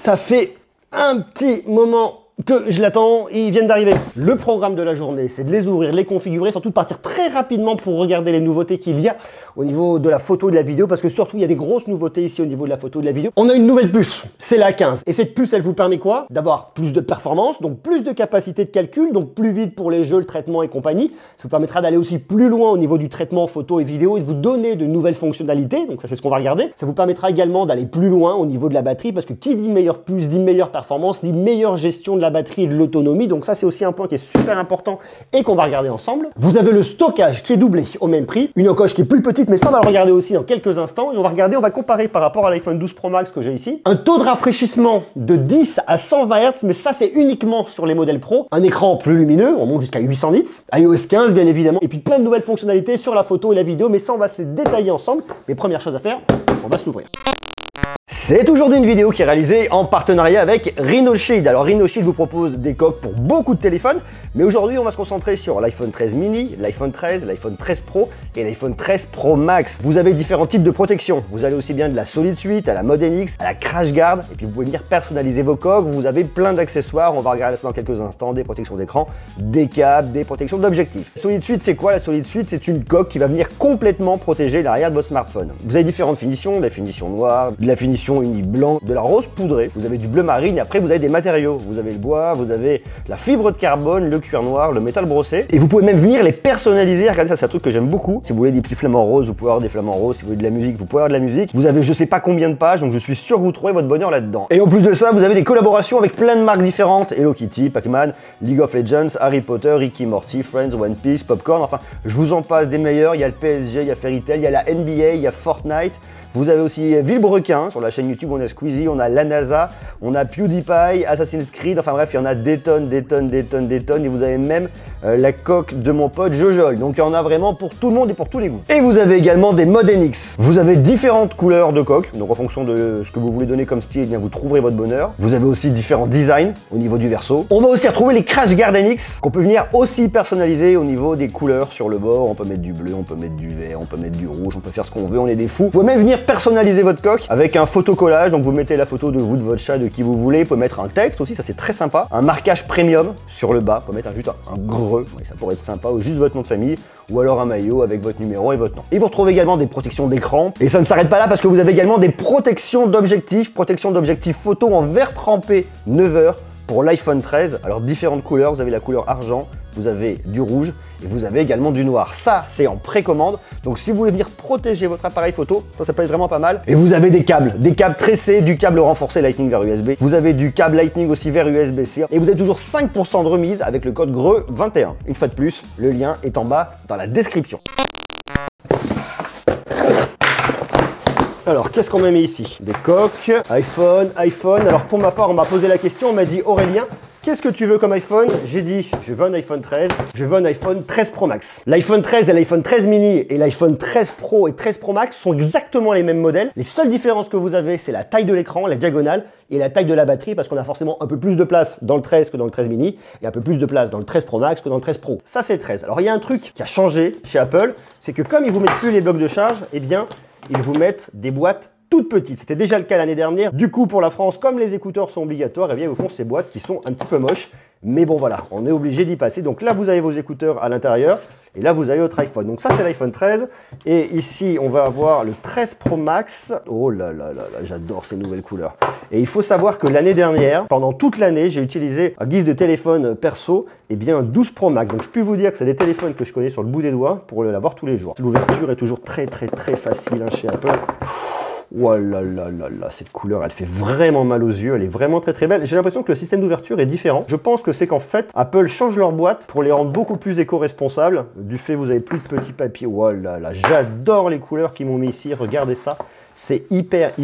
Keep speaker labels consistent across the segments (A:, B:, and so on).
A: Ça fait un petit moment que je l'attends, ils viennent d'arriver. Le programme de la journée, c'est de les ouvrir, de les configurer, surtout de partir très rapidement pour regarder les nouveautés qu'il y a au niveau de la photo et de la vidéo, parce que surtout, il y a des grosses nouveautés ici au niveau de la photo et de la vidéo. On a une nouvelle puce, c'est la 15. Et cette puce, elle vous permet quoi? D'avoir plus de performance, donc plus de capacité de calcul, donc plus vite pour les jeux, le traitement et compagnie. Ça vous permettra d'aller aussi plus loin au niveau du traitement photo et vidéo et de vous donner de nouvelles fonctionnalités. Donc ça, c'est ce qu'on va regarder. Ça vous permettra également d'aller plus loin au niveau de la batterie, parce que qui dit meilleure puce, dit meilleure performance, dit meilleure gestion de la batterie et de l'autonomie. Donc ça, c'est aussi un point qui est super important et qu'on va regarder ensemble. Vous avez le stockage qui est doublé au même prix. Une encoche qui est plus petite, mais ça, on va le regarder aussi dans quelques instants. Et on va comparer par rapport à l'iPhone 12 Pro Max que j'ai ici. Un taux de rafraîchissement de 10 à 120 Hz, mais ça, c'est uniquement sur les modèles Pro. Un écran plus lumineux, on monte jusqu'à 800 nits. iOS 15, bien évidemment. Et puis plein de nouvelles fonctionnalités sur la photo et la vidéo, mais ça, on va se les détailler ensemble. Mais première chose à faire, on va se l'ouvrir. C'est aujourd'hui une vidéo qui est réalisée en partenariat avec Rhinoshield. Alors Rhinoshield vous propose des coques pour beaucoup de téléphones, mais aujourd'hui on va se concentrer sur l'iPhone 13 mini, l'iPhone 13, l'iPhone 13 Pro et l'iPhone 13 Pro Max. Vous avez différents types de protection. Vous allez aussi bien de la Solid Suite à la Mode NX, à la Crash Guard, et puis vous pouvez venir personnaliser vos coques. Vous avez plein d'accessoires, on va regarder ça dans quelques instants, des protections d'écran, des câbles, des protections d'objectifs. Solid Suite, c'est quoi la Solid Suite? C'est une coque qui va venir complètement protéger l'arrière de votre smartphone. Vous avez différentes finitions, de la finition noire, de la finition uni blanc, de la rose poudrée, vous avez du bleu marine, et après vous avez des matériaux, vous avez le bois, vous avez la fibre de carbone, le cuir noir, le métal brossé, et vous pouvez même venir les personnaliser. Regardez ça, c'est un truc que j'aime beaucoup. Si vous voulez des petits flamants roses, vous pouvez avoir des flamants roses. Si vous voulez de la musique, vous pouvez avoir de la musique. Vous avez je sais pas combien de pages, donc je suis sûr que vous trouverez votre bonheur là-dedans. Et en plus de ça, vous avez des collaborations avec plein de marques différentes: Hello Kitty, Pac-Man, League of Legends, Harry Potter, Ricky Morty, Friends, One Piece, Popcorn, enfin je vous en passe des meilleurs. Il y a le PSG, il y a Fairy Tail, il y a la NBA, il y a Fortnite. Vous avez aussi Villebrequin, sur la chaîne YouTube, on a Squeezie, on a la NASA, on a PewDiePie, Assassin's Creed, enfin bref, il y en a des tonnes, des tonnes, des tonnes, des tonnes, et vous avez même la coque de mon pote Jojol. Donc il y en a vraiment pour tout le monde et pour tous les goûts. Et vous avez également des Mode NX. Vous avez différentes couleurs de coques, donc en fonction de ce que vous voulez donner comme style, eh bien vous trouverez votre bonheur. Vous avez aussi différents designs au niveau du verso. On va aussi retrouver les Crash Guard NX, qu'on peut venir aussi personnaliser au niveau des couleurs sur le bord. On peut mettre du bleu, on peut mettre du vert, on peut mettre du rouge, on peut faire ce qu'on veut, on est des fous. Vous pouvez même venir personnaliser votre coque avec un photocollage, donc vous mettez la photo de vous, de votre chat, de qui vous voulez. Vous pouvez mettre un texte aussi, ça c'est très sympa. Un marquage premium sur le bas, vous pouvez mettre juste un greu, et ça pourrait être sympa, ou juste votre nom de famille, ou alors un maillot avec votre numéro et votre nom. Et vous retrouvez également des protections d'écran, et ça ne s'arrête pas là parce que vous avez également des protections d'objectifs photo en verre trempé 9h pour l'iPhone 13. Alors différentes couleurs, vous avez la couleur argent, vous avez du rouge et vous avez également du noir. Ça, c'est en précommande. Donc si vous voulez venir protéger votre appareil photo, ça peut être vraiment pas mal. Et vous avez des câbles tressés, du câble renforcé Lightning vers USB. Vous avez du câble Lightning aussi vers USB-C. Et vous avez toujours 5% de remise avec le code GREU21. Une fois de plus, le lien est en bas dans la description. Alors, qu'est-ce qu'on a mis ici? Des coques, iPhone. Alors pour ma part, on m'a posé la question, on m'a dit: Aurélien, qu'est-ce que tu veux comme iPhone? J'ai dit, je veux un iPhone 13, je veux un iPhone 13 Pro Max. L'iPhone 13 et l'iPhone 13 mini et l'iPhone 13 Pro et 13 Pro Max sont exactement les mêmes modèles. Les seules différences que vous avez, c'est la taille de l'écran, la diagonale, et la taille de la batterie, parce qu'on a forcément un peu plus de place dans le 13 que dans le 13 mini, et un peu plus de place dans le 13 Pro Max que dans le 13 Pro. Ça, c'est le 13. Alors, il y a un truc qui a changé chez Apple, c'est que comme ils vous mettent plus les blocs de charge, eh bien, ils vous mettent des boîtes toutes petites. C'était déjà le cas l'année dernière. Du coup, pour la France, comme les écouteurs sont obligatoires, eh bien, ils vous font ces boîtes qui sont un petit peu moches. Mais bon, voilà, on est obligé d'y passer. Donc là, vous avez vos écouteurs à l'intérieur. Et là, vous avez votre iPhone. Donc ça, c'est l'iPhone 13. Et ici, on va avoir le 13 Pro Max. Oh là là là là, j'adore ces nouvelles couleurs. Et il faut savoir que l'année dernière, pendant toute l'année, j'ai utilisé, à guise de téléphone perso, eh bien, un 12 Pro Max. Donc je peux vous dire que c'est des téléphones que je connais sur le bout des doigts pour l'avoir tous les jours. L'ouverture est toujours très facile chez Apple. Oh là là là là, cette couleur, elle fait vraiment mal aux yeux, elle est vraiment très belle. J'ai l'impression que le système d'ouverture est différent. Je pense que c'est qu'en fait, Apple change leur boîte pour les rendre beaucoup plus éco-responsables. Du fait, vous avez plus de petits papiers. Oh là là, j'adore les couleurs qu'ils m'ont mis ici. Regardez ça, c'est hyper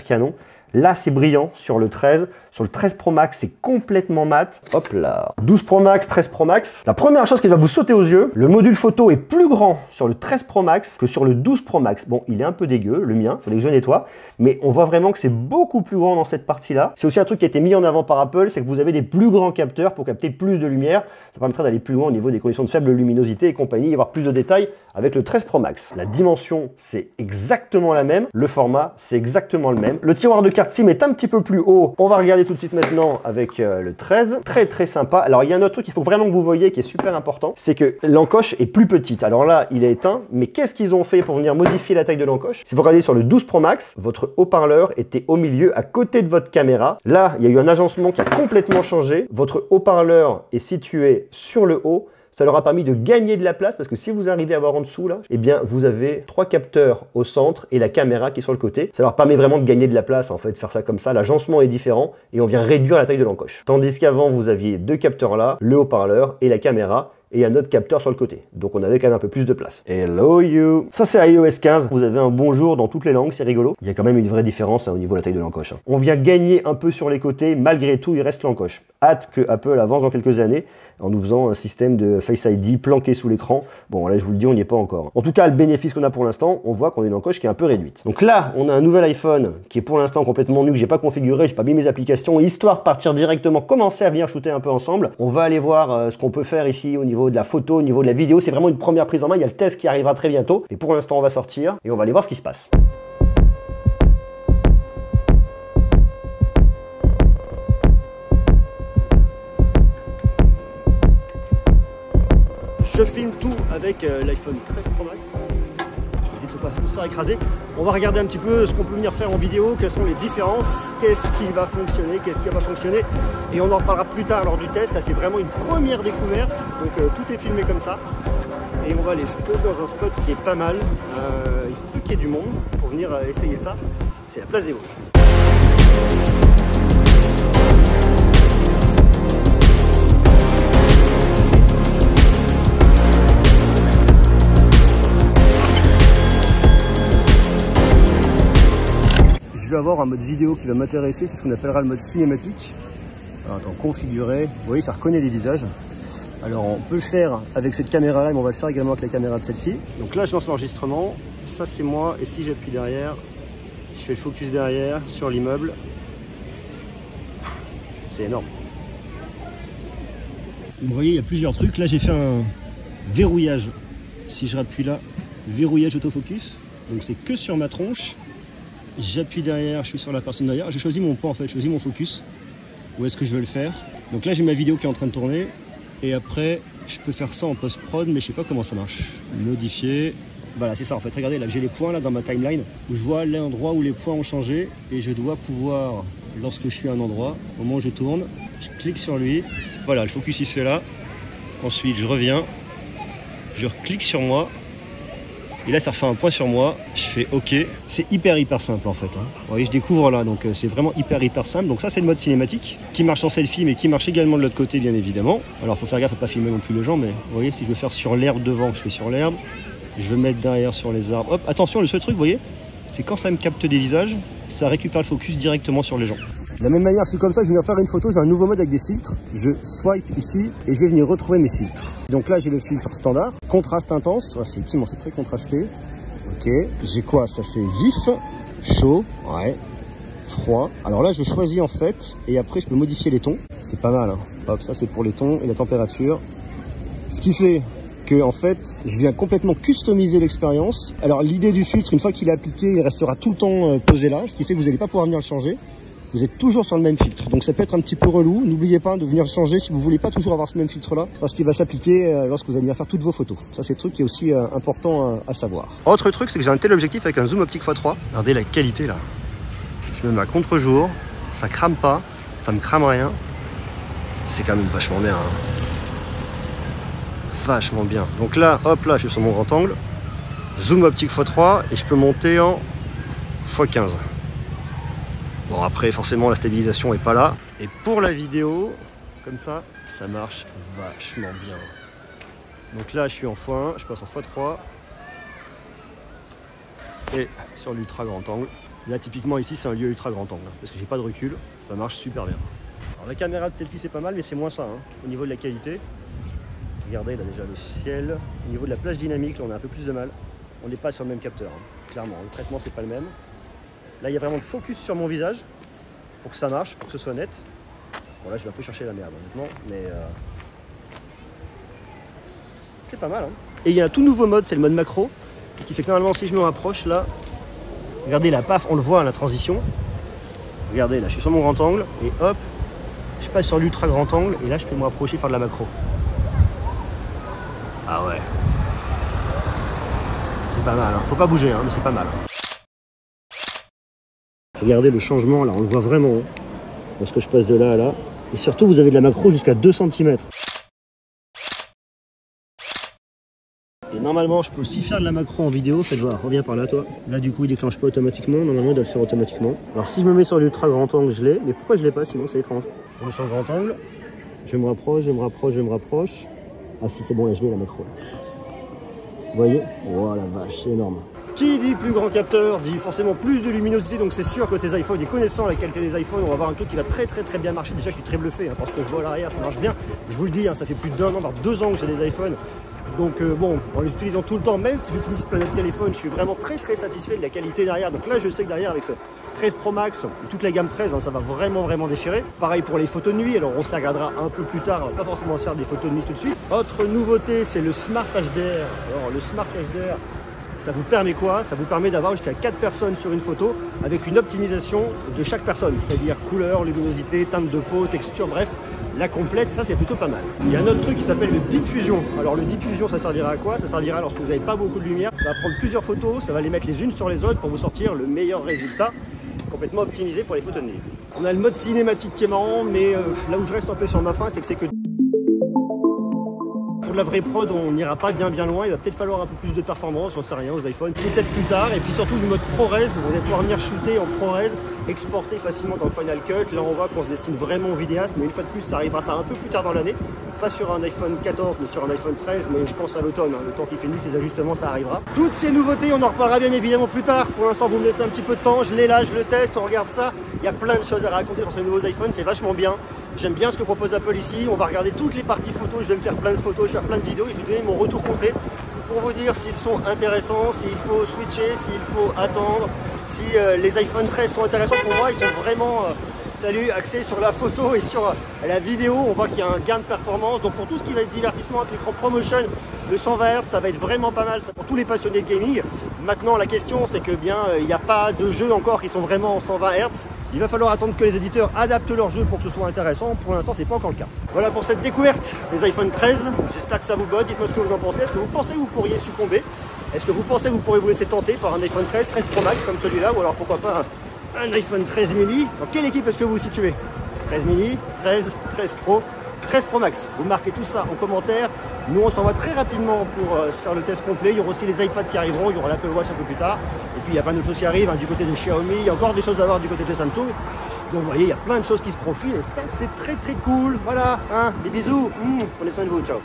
A: canon. Là, c'est brillant sur le 13. Sur le 13 Pro Max, c'est complètement mat. Hop là. 12 Pro Max, 13 Pro Max. La première chose qui va vous sauter aux yeux, le module photo est plus grand sur le 13 Pro Max que sur le 12 Pro Max. Bon, il est un peu dégueu, le mien, il fallait que je nettoie. Mais on voit vraiment que c'est beaucoup plus grand dans cette partie-là. C'est aussi un truc qui a été mis en avant par Apple, c'est que vous avez des plus grands capteurs pour capter plus de lumière. Ça permettra d'aller plus loin au niveau des conditions de faible luminosité et compagnie, et avoir plus de détails avec le 13 Pro Max. La dimension, c'est exactement la même. Le format, c'est exactement le même. Le tiroir de carte SIM est un petit peu plus haut. On va regarder tout de suite maintenant avec le 13. Très sympa. Alors il y a un autre truc qu'il faut vraiment que vous voyez qui est super important, c'est que l'encoche est plus petite. Alors là, il est éteint, mais qu'est-ce qu'ils ont fait pour venir modifier la taille de l'encoche? Si vous regardez sur le 12 Pro Max, votre haut-parleur était au milieu, à côté de votre caméra. Là, il y a eu un agencement qui a complètement changé. Votre haut-parleur est situé sur le haut. Ça leur a permis de gagner de la place parce que si vous arrivez à voir en dessous là, eh bien vous avez 3 capteurs au centre et la caméra qui est sur le côté. Ça leur permet vraiment de gagner de la place en fait, de faire ça comme ça. L'agencement est différent et on vient réduire la taille de l'encoche. Tandis qu'avant vous aviez 2 capteurs là, le haut-parleur et la caméra. Et un autre capteur sur le côté. Donc on avait quand même un peu plus de place. Hello you! Ça c'est iOS 15, vous avez un bonjour dans toutes les langues, c'est rigolo. Il y a quand même une vraie différence au niveau de la taille de l'encoche. On vient gagner un peu sur les côtés, malgré tout il reste l'encoche. Hâte que Apple avance dans quelques années en nous faisant un système de Face ID planqué sous l'écran. Bon là je vous le dis, on n'y est pas encore. En tout cas le bénéfice qu'on a pour l'instant, on voit qu'on a une encoche qui est un peu réduite. Donc là on a un nouvel iPhone qui est pour l'instant complètement nu, que j'ai pas configuré, j'ai pas mis mes applications, histoire de partir directement, commencer à venir shooter un peu ensemble. On va aller voir ce qu'on peut faire ici au niveau de la photo, au niveau de la vidéo. C'est vraiment une première prise en main, il y a le test qui arrivera très bientôt. Et pour l'instant on va sortir et on va aller voir ce qui se passe. Je filme tout avec l'iPhone 13 Pro Max. Vite pas tout ça écrasé. On va regarder un petit peu ce qu'on peut venir faire en vidéo, quelles sont les différences, qu'est-ce qui va fonctionner, qu'est-ce qui va pas fonctionner. Et on en reparlera plus tard lors du test. Là c'est vraiment une première découverte. Donc tout est filmé comme ça. Et on va aller se poser dans un spot qui est pas mal. Il se peut qu'il y ait du monde pour venir essayer ça. C'est la place des Vosges. Je vais avoir un mode vidéo qui va m'intéresser, c'est ce qu'on appellera le mode cinématique. Alors, attends, configurer, vous voyez ça reconnaît les visages. Alors on peut le faire avec cette caméra là, mais on va le faire également avec la caméra de selfie. Donc là je lance l'enregistrement, ça c'est moi, et si j'appuie derrière, je fais le focus derrière sur l'immeuble. C'est énorme. Vous voyez il y a plusieurs trucs, là j'ai fait un verrouillage. Si je rappuie là, verrouillage autofocus, donc c'est que sur ma tronche. J'appuie derrière, je suis sur la personne derrière, je choisis mon point en fait, je choisis mon focus. Où est-ce que je veux le faire? Donc là j'ai ma vidéo qui est en train de tourner. Et après, je peux faire ça en post-prod, mais je sais pas comment ça marche. Modifier. Voilà, c'est ça en fait. Regardez, là j'ai les points là dans ma timeline où je vois l'endroit où les points ont changé et je dois pouvoir, lorsque je suis à un endroit, au moment où je tourne, je clique sur lui. Voilà, le focus il se fait là. Ensuite, je reviens, je clique sur moi. Et là, ça refait un point sur moi. Je fais OK. C'est hyper simple en fait. Hein. Vous voyez, je découvre là, donc c'est vraiment hyper simple. Donc ça, c'est le mode cinématique qui marche en selfie, mais qui marche également de l'autre côté, bien évidemment. Alors, il faut faire gaffe, faut pas filmer non plus les gens, mais vous voyez, si je veux faire sur l'herbe devant, je fais sur l'herbe. Je veux mettre derrière sur les arbres. Hop, attention, le seul truc, vous voyez, c'est quand ça me capte des visages, ça récupère le focus directement sur les gens. De la même manière, je suis comme ça, je vais venir faire une photo, j'ai un nouveau mode avec des filtres. Je swipe ici et je vais venir retrouver mes filtres. Donc là, j'ai le filtre standard, contraste intense, oh, c'est effectivement, c'est très contrasté. Ok, j'ai quoi? Ça c'est vif, chaud, ouais, froid. Alors là, je choisis en fait, et après je peux modifier les tons. C'est pas mal, hein. Hop, ça c'est pour les tons et la température. Ce qui fait que en fait, je viens complètement customiser l'expérience. Alors l'idée du filtre, une fois qu'il est appliqué, il restera tout le temps posé là, ce qui fait que vous n'allez pas pouvoir venir le changer. Vous êtes toujours sur le même filtre, donc ça peut être un petit peu relou. N'oubliez pas de venir changer si vous voulez pas toujours avoir ce même filtre là, parce qu'il va s'appliquer lorsque vous allez venir faire toutes vos photos. Ça c'est le truc qui est aussi important à savoir. Autre truc, c'est que j'ai un téléobjectif avec un zoom optique x3. Regardez la qualité là. Je me mets à contre-jour, ça crame pas, ça me crame rien. C'est quand même vachement bien. Hein. Vachement bien. Donc là, hop là, je suis sur mon grand angle. Zoom optique x3 et je peux monter en x15. Bon après forcément la stabilisation est pas là. Et pour la vidéo, comme ça marche vachement bien. Donc là je suis en x1, je passe en x3. Et sur l'ultra grand angle. Là typiquement ici c'est un lieu ultra grand angle. Parce que j'ai pas de recul, ça marche super bien. Alors la caméra de selfie c'est pas mal mais c'est moins ça hein, au niveau de la qualité. Regardez là déjà le ciel. Au niveau de la plage dynamique là on a un peu plus de mal. On n'est pas sur le même capteur, hein. Clairement, le traitement c'est pas le même. Là, il y a vraiment le focus sur mon visage pour que ça marche, pour que ce soit net. Bon, là, je vais un peu chercher la merde, honnêtement, mais c'est pas mal. Hein. Et il y a un tout nouveau mode, c'est le mode macro. Ce qui fait que normalement, si je me rapproche, là, regardez la paf, on le voit, la transition. Regardez, là, je suis sur mon grand angle et hop, je passe sur l'ultra grand angle et là, je peux me rapprocher, faire de la macro. Ah ouais. C'est pas mal, hein. Faut pas bouger, hein, mais c'est pas mal. Regardez le changement, là, on le voit vraiment. Hein, parce que je passe de là à là. Et surtout, vous avez de la macro jusqu'à 2 cm. Et normalement, je peux aussi faire de la macro en vidéo. Faites voir, reviens par là, toi. Là, du coup, il déclenche pas automatiquement. Normalement, il doit le faire automatiquement. Alors, si je me mets sur l'ultra grand angle, je l'ai. Mais pourquoi je l'ai pas, sinon, c'est étrange. Je me mets sur le grand angle. Je me rapproche, je me rapproche, je me rapproche. Ah si, c'est bon, là, je l'ai, la macro. Vous voyez? Oh la vache, c'est énorme. Qui dit plus grand capteur dit forcément plus de luminosité, donc c'est sûr que ces iPhones, et connaissant la qualité des iPhones, on va avoir un truc qui va très bien marcher. Déjà, je suis très bluffé, hein, parce que je vois à l'arrière, ça marche bien. Je vous le dis, hein, ça fait plus d'1 an, voire 2 ans que j'ai des iPhones. Donc bon, en les utilisant tout le temps, même si j'utilise plein de téléphones, je suis vraiment très satisfait de la qualité derrière. Donc là, je sais que derrière, avec ce 13 Pro Max, toute la gamme 13, hein, ça va vraiment déchirer. Pareil pour les photos de nuit, alors on se la regardera un peu plus tard, on va pas forcément se faire des photos de nuit tout de suite. Autre nouveauté, c'est le Smart HDR. Alors le Smart HDR, ça vous permet quoi? Ça vous permet d'avoir jusqu'à 4 personnes sur une photo avec une optimisation de chaque personne, c'est-à-dire couleur, luminosité, teinte de peau, texture, bref, la complète, ça c'est plutôt pas mal. Il y a un autre truc qui s'appelle le Deep Fusion. Alors le Deep Fusion, ça servira à quoi? Ça servira lorsque vous n'avez pas beaucoup de lumière. Ça va prendre plusieurs photos, ça va les mettre les unes sur les autres pour vous sortir le meilleur résultat, complètement optimisé pour les photos de nuit. On a le mode cinématique qui est marrant, mais là où je reste un peu sur ma faim, c'est que pour la vraie prod, on n'ira pas bien loin. Il va peut-être falloir un peu plus de performance, j'en sais rien, aux iPhones. Peut-être plus tard. Et puis surtout du mode ProRes, vous allez pouvoir venir shooter en ProRes, exporter facilement dans Final Cut. Là, on voit qu'on se destine vraiment aux vidéastes, mais une fois de plus, ça arrivera ça un peu plus tard dans l'année. Pas sur un iPhone 14, mais sur un iPhone 13, mais je pense à l'automne. Hein. Le temps qui finisse, les ajustements, ça arrivera. Toutes ces nouveautés, on en reparlera bien évidemment plus tard. Pour l'instant, vous me laissez un petit peu de temps. Je l'ai là, je le teste, on regarde ça. Il y a plein de choses à raconter sur ces nouveaux iPhones, c'est vachement bien. J'aime bien ce que propose Apple ici. On va regarder toutes les parties photos. Je vais me faire plein de photos, je vais faire plein de vidéos. Et je vais vous donner mon retour complet pour vous dire s'ils sont intéressants, s'il faut switcher, s'il faut attendre, si les iPhone 13 sont intéressants pour moi. Ils sont vraiment axés sur la photo et sur la vidéo. On voit qu'il y a un gain de performance. Donc pour tout ce qui va être divertissement avec l'écran ProMotion, le 120 Hz, ça va être vraiment pas mal. Ça pour tous les passionnés de gaming. Maintenant, la question, c'est que bien, il n'y a pas de jeux encore qui sont vraiment en 120 Hz. Il va falloir attendre que les éditeurs adaptent leur jeu pour que ce soit intéressant. Pour l'instant, c'est pas encore le cas. Voilà pour cette découverte des iPhone 13. J'espère que ça vous botte. Dites-moi ce que vous en pensez. Est-ce que vous pensez que vous pourriez succomber? Est-ce que vous pensez que vous pourriez vous laisser tenter par un iPhone 13, 13 Pro Max comme celui-là? Ou alors pourquoi pas un iPhone 13 mini? Dans quelle équipe est-ce que vous vous situez? 13 mini, 13, 13 Pro, 13 Pro Max. Vous marquez tout ça en commentaire. Nous, on s'envoie très rapidement pour se faire le test complet. Il y aura aussi les iPads qui arriveront. Il y aura l'Apple Watch un peu plus tard. Et puis, il y a plein d'autres choses qui arrivent, hein, du côté de Xiaomi. Il y a encore des choses à voir du côté de Samsung. Donc, vous voyez, il y a plein de choses qui se profilent. Et ça, c'est très cool. Voilà, hein, des bisous. Prenez soin de vous. Ciao.